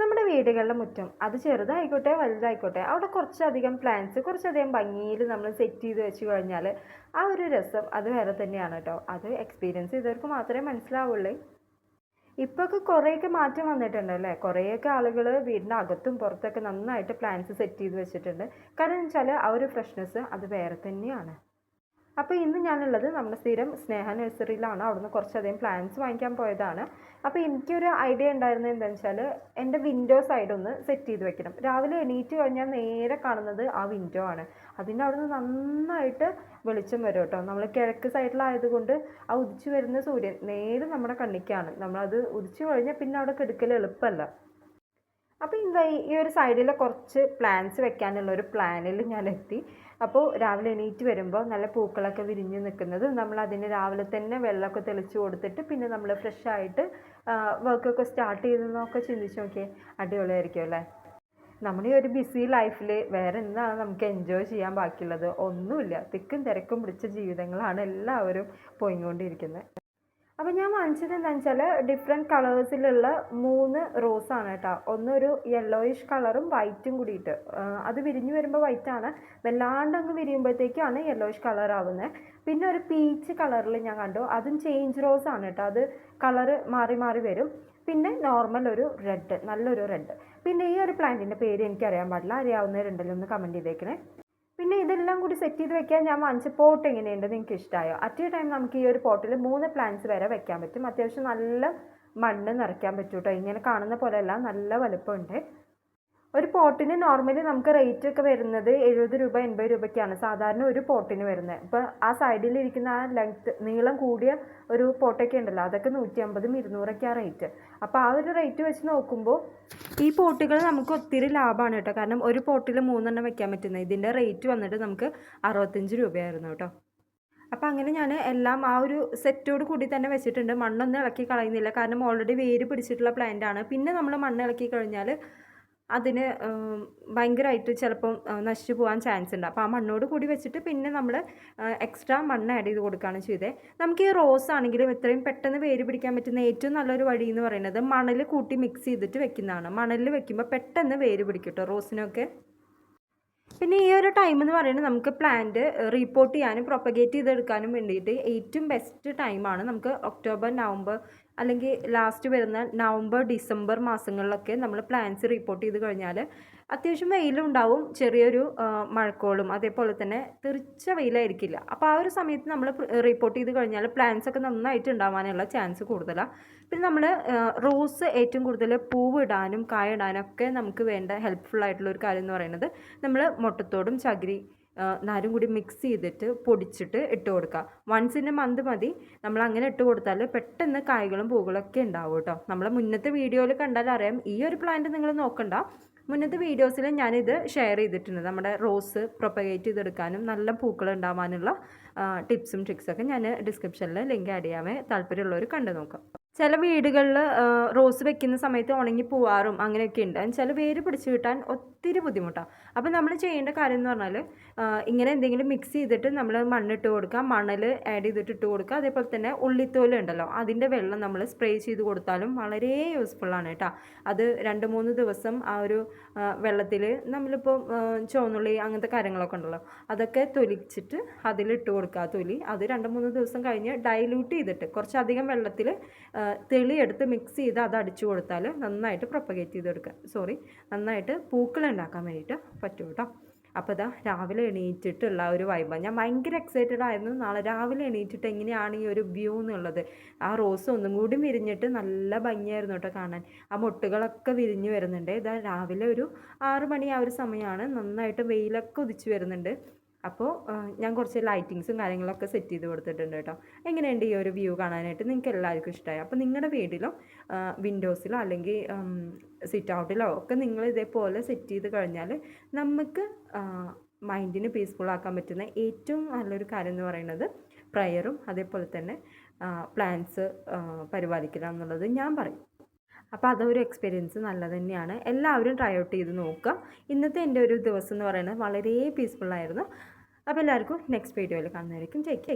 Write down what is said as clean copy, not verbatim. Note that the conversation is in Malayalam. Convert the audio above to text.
നമ്മുടെ വീടുകളിലെ മുറ്റം അത് ചെറുതായിക്കോട്ടെ വലുതായിക്കോട്ടെ അവിടെ കുറച്ചധികം പ്ലാന്റ്സ് കുറച്ചധികം ഭംഗിയിൽ നമ്മൾ സെറ്റ് ചെയ്ത് വെച്ച് കഴിഞ്ഞാൽ ആ ഒരു രസം അത് വേറെ തന്നെയാണ് കേട്ടോ. അത് എക്സ്പീരിയൻസ് ചെയ്തവർക്ക് മാത്രമേ മനസ്സിലാവുള്ളൂ. ഇപ്പൊക്കെ കുറേയൊക്കെ മാറ്റം വന്നിട്ടുണ്ട് അല്ലേ. കുറേയൊക്കെ ആളുകൾ വീടിൻ്റെ അകത്തും പുറത്തൊക്കെ നന്നായിട്ട് പ്ലാന്റ്സ് സെറ്റ് ചെയ്ത് വെച്ചിട്ടുണ്ട്. കാരണം എന്ന് വെച്ചാൽ ആ ഒരു ഫ്രഷ്നെസ് അത് വേറെ തന്നെയാണ്. അപ്പോൾ ഇന്ന് ഞാനുള്ളത് നമ്മുടെ സ്ഥിരം സ്നേഹ നഴ്സറിയിലാണ്. അവിടുന്ന് കുറച്ചധികം പ്ലാന്റ്സ് വാങ്ങിക്കാൻ പോയതാണ്. അപ്പോൾ എനിക്കൊരു ഐഡിയ ഉണ്ടായിരുന്നത് എന്താണെന്ന് വെച്ചാൽ എൻ്റെ വിൻഡോ സൈഡ് ഒന്ന് സെറ്റ് ചെയ്ത് വെക്കണം. രാവിലെ എണീറ്റ് കഴിഞ്ഞാൽ നേരെ കാണുന്നത് ആ വിൻഡോ ആണ്. അതിൻ്റെ അവിടുന്ന് നന്നായിട്ട് വെളിച്ചം വരും കേട്ടോ. നമ്മൾ കിഴക്ക് സൈഡിലായതുകൊണ്ട് ആ ഉദിച്ചു വരുന്ന സൂര്യൻ നേരെ നമ്മുടെ കണ്ണിക്കാണ്. നമ്മളത് ഉദിച്ചു കഴിഞ്ഞാൽ പിന്നെ അവിടെ കിടക്കൽ എളുപ്പമല്ല. അപ്പോൾ എന്താ ഈ ഒരു സൈഡിൽ കുറച്ച് പ്ലാന്റ്സ് വെക്കാനുള്ള ഒരു പ്ലാനിൽ ഞാൻ എത്തി. അപ്പോൾ രാവിലെ എണീറ്റ് വരുമ്പോൾ നല്ല പൂക്കളൊക്കെ വിരിഞ്ഞ് നിൽക്കുന്നത് നമ്മൾ അതിന് രാവിലെ തന്നെ വെള്ളമൊക്കെ തെളിച്ച് കൊടുത്തിട്ട് പിന്നെ നമ്മൾ ഫ്രഷ് ആയിട്ട് വർക്കൊക്കെ സ്റ്റാർട്ട് ചെയ്തെന്നൊക്കെ ചിന്തിച്ച് നോക്കിയേ, അടിപൊളിയായിരിക്കും അല്ലേ. നമ്മുടെ ഈ ഒരു ബിസി ലൈഫിൽ വേറെ എന്താണ് നമുക്ക് എൻജോയ് ചെയ്യാൻ ബാക്കിയുള്ളത്? ഒന്നുമില്ല. തിക്കും തിരക്കും പിടിച്ച ജീവിതങ്ങളാണ് എല്ലാവരും പോയിക്കൊണ്ടിരിക്കുന്നത്. അപ്പോൾ ഞാൻ വാങ്ങിച്ചത് എന്താണെന്ന് വെച്ചാൽ ഡിഫറെൻറ്റ് കളേഴ്സിലുള്ള 3 റോസാണ് കേട്ടോ. ഒന്നൊരു യെല്ലോയിഷ് കളറും വൈറ്റും കൂടിയിട്ട്. അത് വിരിഞ്ഞ് വരുമ്പോൾ വൈറ്റാണ്, വല്ലാണ്ട് അങ്ങ് വിരിയുമ്പോഴത്തേക്കാണ് യെല്ലോയിഷ് കളർ ആവുന്നത്. പിന്നെ ഒരു പീച്ച് കളറിൽ ഞാൻ കണ്ടു, അതും ചേഞ്ച് റോസ് ആണ് കേട്ടോ. അത് കളറ് മാറി മാറി വരും. പിന്നെ നോർമൽ ഒരു റെഡ്, നല്ലൊരു റെഡ്. പിന്നെ ഈ ഒരു പ്ലാന്റിൻ്റെ പേര് എനിക്കറിയാൻ പാടില്ല, അറിയാവുന്നവരുണ്ടല്ലോ ഒന്ന് കമൻറ്റ് ചെയ്തേക്കണേ. പിന്നെ ഇതെല്ലാം കൂടി സെറ്റ് ചെയ്ത് വെക്കാൻ ഞാൻ വാങ്ങിച്ച പോട്ട് എങ്ങനെയുണ്ട്, നിങ്ങൾക്ക് ഇഷ്ടമായോ? അറ്റ് എ ടൈം നമുക്ക് ഈ ഒരു പോട്ടിൽ 3 പ്ലാന്റ്സ് വരെ വെക്കാൻ പറ്റും. അത്യാവശ്യം നല്ല മണ്ണ് നിറയ്ക്കാൻ പറ്റും കേട്ടോ. ഇങ്ങനെ കാണുന്ന പോലെയല്ല, നല്ല വലുപ്പമുണ്ട്. ഒരു പോട്ടിന് നോർമലി നമുക്ക് റേറ്റ് ഒക്കെ വരുന്നത് 70 രൂപ 80 രൂപയ്ക്കാണ് സാധാരണ ഒരു പോട്ടിന് വരുന്നത്. ഇപ്പോൾ ആ സൈഡിലിരിക്കുന്ന ആ നീളം കൂടിയ ഒരു പോട്ടൊക്കെ ഉണ്ടല്ലോ, അതൊക്കെ 150 200 റേറ്റ്. അപ്പോൾ ആ ഒരു റേറ്റ് വെച്ച് നോക്കുമ്പോൾ ഈ പോട്ടുകൾ നമുക്ക് ഒത്തിരി ലാഭമാണ് കേട്ടോ. കാരണം ഒരു പോട്ടിൽ 3 വെക്കാൻ പറ്റുന്നത്. ഇതിൻ്റെ റേറ്റ് വന്നിട്ട് നമുക്ക് 65 രൂപയായിരുന്നു കേട്ടോ. അപ്പോൾ അങ്ങനെ ഞാൻ എല്ലാം ആ ഒരു സെറ്റോട് കൂടി തന്നെ വെച്ചിട്ടുണ്ട്. മണ്ണൊന്നും ഇളക്കി കളയുന്നില്ല, കാരണം ഓൾറെഡി വേര് പിടിച്ചിട്ടുള്ള പ്ലാന്റ് ആണ്. പിന്നെ നമ്മൾ മണ്ണ് ഇളക്കി കഴിഞ്ഞാൽ അതിന് ഭയങ്കരമായിട്ട് ചിലപ്പം നശിച്ചു പോകാൻ ചാൻസ് ഉണ്ട്. അപ്പോൾ ആ മണ്ണോട് കൂടി വെച്ചിട്ട് പിന്നെ നമ്മൾ എക്സ്ട്രാ മണ്ണ് ആഡ് ചെയ്ത് കൊടുക്കുകയാണ് ചെയ്തത്. നമുക്ക് ഈ റോസ് ആണെങ്കിലും ഇത്രയും പെട്ടെന്ന് വേര് പിടിക്കാൻ പറ്റുന്ന ഏറ്റവും നല്ലൊരു വഴി എന്ന് പറയുന്നത് മണൽ കൂട്ടി മിക്സ് ചെയ്തിട്ട് വെക്കുന്നതാണ്. മണലിൽ വെക്കുമ്പോൾ പെട്ടെന്ന് വേര് പിടിക്കും കേട്ടോ റോസിനൊക്കെ. പിന്നെ ഈ ഒരു ടൈം എന്ന് പറയുന്നത് നമുക്ക് പ്ലാന്റ് റീപോർട്ട് ചെയ്യാനും പ്രൊപ്പഗേറ്റ് ചെയ്തെടുക്കാനും വേണ്ടിയിട്ട് ഏറ്റവും ബെസ്റ്റ് ടൈമാണ്. നമുക്ക് ഒക്ടോബർ നവംബർ അല്ലെങ്കിൽ ലാസ്റ്റ് വരുന്ന നവംബർ ഡിസംബർ മാസങ്ങളിലൊക്കെ നമ്മൾ പ്ലാന്റ്സ് റീപോർട്ട് ചെയ്ത് കഴിഞ്ഞാൽ അത്യാവശ്യം വെയിലുണ്ടാവും, ചെറിയൊരു മഴക്കോളും, അതേപോലെ തന്നെ തെറിച്ച വെയിലായിരിക്കില്ല. അപ്പോൾ ആ ഒരു സമയത്ത് നമ്മൾ റീപോർട്ട് ചെയ്ത് കഴിഞ്ഞാൽ പ്ലാന്റ്സ് ഒക്കെ നന്നായിട്ട് ഉണ്ടാവാനുള്ള ചാൻസ് കൂടുതലാണ്. പിന്നെ നമ്മൾ റോസ് ഏറ്റവും കൂടുതൽ പൂവ് ഇടാനും കായ ഇടാനും ഒക്കെ നമുക്ക് വേണ്ട ഹെൽപ്ഫുൾ ആയിട്ടുള്ള ഒരു കാര്യം എന്ന് പറയുന്നത് നമ്മൾ മുട്ടത്തോടും ചകിരി നാരും കൂടി മിക്സ് ചെയ്തിട്ട് പൊടിച്ചിട്ട് ഇട്ട് കൊടുക്കുക. വൺസ് ഇൻ എ മന്ത് മതി. നമ്മൾ അങ്ങനെ ഇട്ട് കൊടുത്താൽ പെട്ടെന്ന് കായ്കളും പൂകളൊക്കെ ഉണ്ടാവും കേട്ടോ. നമ്മളെ മുന്നത്തെ വീഡിയോയിൽ കണ്ടാൽ അറിയാം. ഈ ഒരു പ്ലാന്റ് നിങ്ങൾ നോക്കണ്ട, മുന്നത്തെ വീഡിയോസിൽ ഞാനിത് ഷെയർ ചെയ്തിട്ടുണ്ട്. നമ്മുടെ റോസ് പ്രൊപ്പഗേറ്റ് ചെയ്തെടുക്കാനും നല്ല പൂക്കൾ ഉണ്ടാവാനുള്ള ടിപ്സും ട്രിക്സൊക്കെ ഞാൻ ഡിസ്ക്രിപ്ഷനിൽ ലിങ്ക് ആഡ് ചെയ്യാമേ, താല്പര്യമുള്ളവർ കണ്ടു നോക്കാം. ചില വീടുകളിൽ റോസ് വെക്കുന്ന സമയത്ത് ഉണങ്ങി പോവാറും അങ്ങനെയൊക്കെ ഉണ്ട്. എന്നുവെച്ചാൽ വേര് പിടിച്ച് കിട്ടാൻ ഒത്തിരി ബുദ്ധിമുട്ടാണ്. അപ്പോൾ നമ്മൾ ചെയ്യേണ്ട കാര്യം എന്ന് പറഞ്ഞാൽ ഇങ്ങനെ എന്തെങ്കിലും മിക്സ് ചെയ്തിട്ട് നമ്മൾ മണ്ണിട്ട് കൊടുക്കുക, മണൽ ആഡ് ചെയ്തിട്ട് ഇട്ട് കൊടുക്കുക. അതേപോലെ തന്നെ ഉള്ളിത്തോല് ഉണ്ടല്ലോ, അതിൻ്റെ വെള്ളം നമ്മൾ സ്പ്രേ ചെയ്ത് കൊടുത്താലും വളരെ യൂസ്ഫുള്ളാണ് കേട്ടോ. അത് 2-3 ദിവസം ആ ഒരു വെള്ളത്തിൽ നമ്മളിപ്പോൾ ചുവന്നുള്ളി അങ്ങനത്തെ കാര്യങ്ങളൊക്കെ ഉണ്ടല്ലോ, അതൊക്കെ തൊലിച്ചിട്ട് അതിലിട്ട് കൊടുക്കുക. തൊലി അത് 2-3 ദിവസം കഴിഞ്ഞ് ഡൈല്യൂട്ട് ചെയ്തിട്ട് കുറച്ചധികം വെള്ളത്തിൽ തെളിയെടുത്ത് മിക്സ് ചെയ്ത് അത് അടിച്ചു കൊടുത്താൽ നന്നായിട്ട് പ്രൊപ്പഗേറ്റ് ചെയ്തെടുക്കുക. നന്നായിട്ട് പൂക്കൾ ഉണ്ടാക്കാൻ വേണ്ടിയിട്ട് പറ്റും കേട്ടോ. അപ്പോൾ ഇതാ രാവിലെ എണീറ്റിട്ടുള്ള ഒരു വൈബാണ്. ഞാൻ ഭയങ്കര എക്സൈറ്റഡ് ആയിരുന്നു. നാളെ രാവിലെ എണീറ്റിട്ട് എങ്ങനെയാണ് ഈ ഒരു വ്യൂ എന്നുള്ളത്. ആ റോസ് ഒന്നും കൂടി വിരിഞ്ഞിട്ട് നല്ല ഭംഗിയായിരുന്നു കേട്ടോ കാണാൻ. ആ മൊട്ടുകളൊക്കെ വിരിഞ്ഞ് വരുന്നുണ്ട്. ഇതാ രാവിലെ ഒരു 6 മണി ആ ഒരു സമയമാണ്. നന്നായിട്ട് വെയിലൊക്കെ ഉദിച്ച് വരുന്നുണ്ട്. അപ്പോൾ ഞാൻ കുറച്ച് ലൈറ്റിങ്സും കാര്യങ്ങളൊക്കെ സെറ്റ് ചെയ്ത് കൊടുത്തിട്ടുണ്ട് കേട്ടോ. എങ്ങനെയുണ്ട് ഈ ഒരു വ്യൂ കാണാനായിട്ട്? നിങ്ങൾക്ക് എല്ലാവർക്കും ഇഷ്ടമായി? അപ്പോൾ നിങ്ങളുടെ വീട്ടിലോ വിൻഡോസിലോ അല്ലെങ്കിൽ സിറ്റ് ഔട്ടിലോ ഒക്കെ നിങ്ങൾ ഇതേപോലെ സെറ്റ് ചെയ്ത് കഴിഞ്ഞാൽ നമുക്ക് മൈൻഡിന് പീസ്ഫുൾ ആക്കാൻ പറ്റുന്ന ഏറ്റവും നല്ലൊരു കാര്യം എന്ന് പറയുന്നത് പ്രയറും അതേപോലെ തന്നെ പ്ലാന്റ്സ് പരിപാലിക്കുക എന്നുള്ളത് ഞാൻ പറയും. അപ്പോൾ അതൊരു എക്സ്പീരിയൻസ് നല്ലത് തന്നെയാണ്. എല്ലാവരും ട്രൈ ഔട്ട് ചെയ്ത് നോക്കുക. ഇന്നത്തെ എൻ്റെ ഒരു ദിവസം എന്ന് പറയുന്നത് വളരെ പീസ്ഫുള്ളായിരുന്നു. അപ്പോൾ എല്ലാവർക്കും നെക്സ്റ്റ് വീഡിയോയിൽ കാണുന്നതായിരിക്കും. Take care.